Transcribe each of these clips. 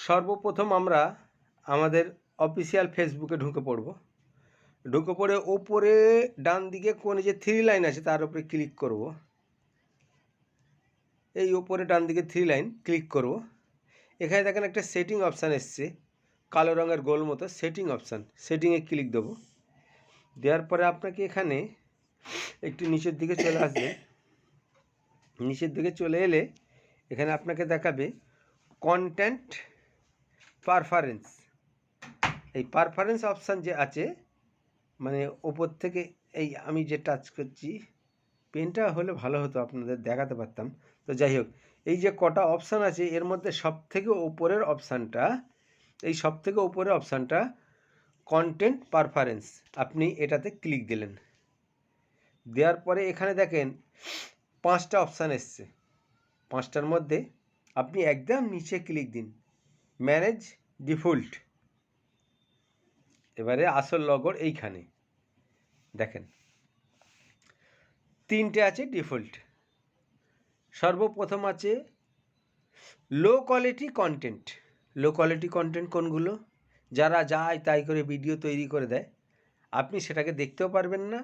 সর্বপ্রথম আমরা আমাদের অফিসিয়াল ফেসবুকে ঢুকে পড়ব। ঢুকে পড়ে ওপরে ডান দিকে কোণে যে 3 লাইন আছে তার উপরে ক্লিক করব। এই ওপরে ডান দিকে 3 লাইন ক্লিক করব। এখানে দেখেন একটা সেটিং অপশান এসছে, কালো রঙের গোল মতো সেটিং অপশান। সেটিংয়ে ক্লিক দেবো। দেওয়ার পরে আপনাকে এখানে একটু নিচের দিকে চলে আসবে। নিচের দিকে চলে এলে এখানে আপনাকে দেখাবে কন্টেন্ট পারফারেন্স। এই পারফারেন্স অপশান যে আছে, মানে ওপর থেকে এই আমি যে টাচ করছি, পেনটা হলে ভালো হতো, আপনাদের দেখাতে পারতাম। তো যাই হোক, এই যে কটা অপশান আছে এর মধ্যে সবথেকে ওপরের অপশানটা, এই সবথেকে ওপরের অপশানটা কন্টেন্ট পারফারেন্স, আপনি এটাতে ক্লিক দিলেন। দেওয়ার পরে এখানে দেখেন 5টা অপশান এসছে। 5টার মধ্যে আপনি একদম নিচে ক্লিক দিন, ম্যানেজ ডিফল্ট। এবারে আসল লগর এইখানে দেখেন 3টে আছে ডিফল্ট। সর্বপ্রথম আছে low quality content. Low quality content কোনগুলো? যারা যায় তাই করে ভিডিও তৈরি করে দেয়, আপনি সেটাকে দেখতেও পারবেন না,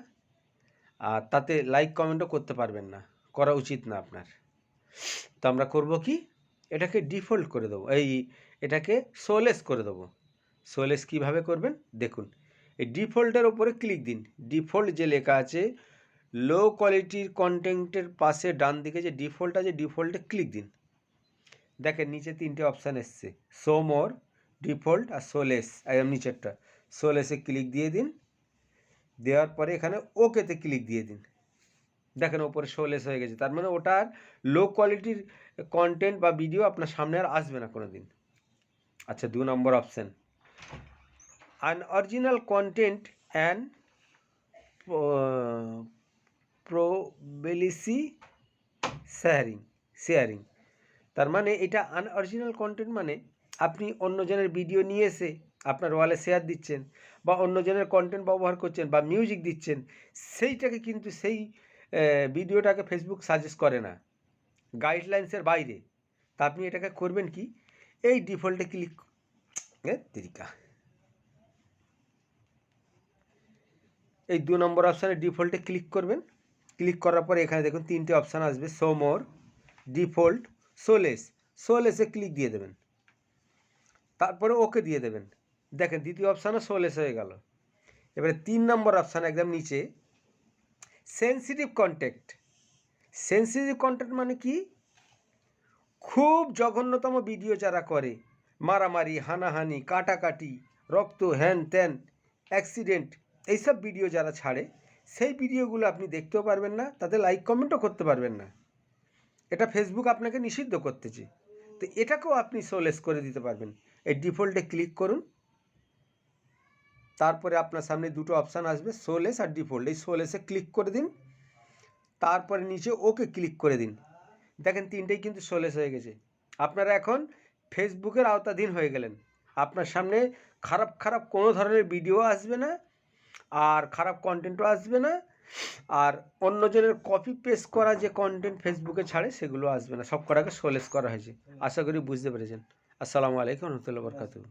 আর তাতে লাইক কমেন্টও করতে পারবেন না, করা উচিত না আপনার। তো আমরা করব কি, এটাকে ডিফল্ট করে দেবো, এটাকে সোলেস করে দেবো। সোলেস কীভাবে করবেন দেখুন, এই ডিফল্টের ওপরে ক্লিক দিন। ডিফল্ট যে লেখা আছে লো কোয়ালিটির কন্টেন্টের পাশে ডান দিকে যে ডিফল্ট আছে, ডিফল্টে ক্লিক দিন। দেখেন নিচে 3টে অপশান এসছে, শো মোর, ডিফল্ট আর সোলেস। একদম নিচেরটা সোলেসে ক্লিক দিয়ে দিন। দেওয়ার পরে এখানে ওকেতে ক্লিক দিয়ে দিন। দেখেন ওপরে সোলেস হয়ে গেছে, তার মানে ওটার লো কোয়ালিটির কন্টেন্ট বা ভিডিও আপনার সামনে আর আসবে না কোনো দিন। আচ্ছা, 2 number option unoriginal content and প্রোবেলিসি শেয়ারিং। তার মানে এটা আনঅরিজিনাল কন্টেন্ট, মানে আপনি অন্যজনের ভিডিও নিয়ে এসে আপনার ওয়ালে শেয়ার দিচ্ছেন, বা অন্যজনের কন্টেন্ট ব্যবহার করছেন, বা মিউজিক দিচ্ছেন, সেইটাকে কিন্তু সেই ভিডিওটাকে ফেসবুক সাজেস্ট করে না, গাইডলাইন্সের বাইরে। তা আপনি এটাকে করবেন কি, এই ডিফল্টে ক্লিক তরিকা, এই 2 নম্বর অপশানে ডিফল্টে ক্লিক করবেন। ক্লিক করার পরে এখানে দেখুন 3টে অপশান আসবে, শো মোর, ডিফল্ট, সোলেসে ক্লিক দিয়ে দেবেন। তারপরে ওকে দিয়ে দেবেন। দেখেন দ্বিতীয় অপশানও সোলেস হয়ে গেল। এবারে 3 নম্বর অপশান একদম নিচে সেন্সিটিভ কন্টেন্ট। সেন্সিটিভ কন্টেন্ট মানে কি, খুব জঘন্যতম ভিডিও যারা করে, মারামারি, হানাহানি, কাটাকাটি, রক্ত, হ্যান ত্যান, অ্যাক্সিডেন্ট, এইসব ভিডিও যারা ছাড়ে, সেই ভিডিওগুলো আপনি দেখতেও পারবেন না, তাতে লাইক কমেন্টও করতে পারবেন না। এটা ফেসবুক আপনাকে নিষিদ্ধ করতেছে। তো এটাকেও আপনি সোলেস করে দিতে পারবেন। এই ডিফল্টে ক্লিক করুন। তারপরে আপনার সামনে 2টো অপশান আসবে, সোলেস আর ডিফল্ট। এই সোলেসে ক্লিক করে দিন, তারপরে নিচে ওকে ক্লিক করে দিন। দেখেন 3টেই কিন্তু সোলেস হয়ে গেছে। আপনারা এখন ফেসবুকের আওতাধীন হয়ে গেলেন। আপনার সামনে খারাপ কোনো ধরনের ভিডিও আসবে না, আর খারাপ কন্টেন্টও আসবে না, আর অন্যজনের কপি পেস্ট করা যে কন্টেন্ট ফেসবুকে ছাড়ে সেগুলো আসবে না। সব কটাকে সোলেস করা হয়েছে। আশা করি বুঝতে পেরেছেন। আসসালামু আলাইকুম ওয়া রাহমাতুল্লাহি ওয়া বারাকাতুহু।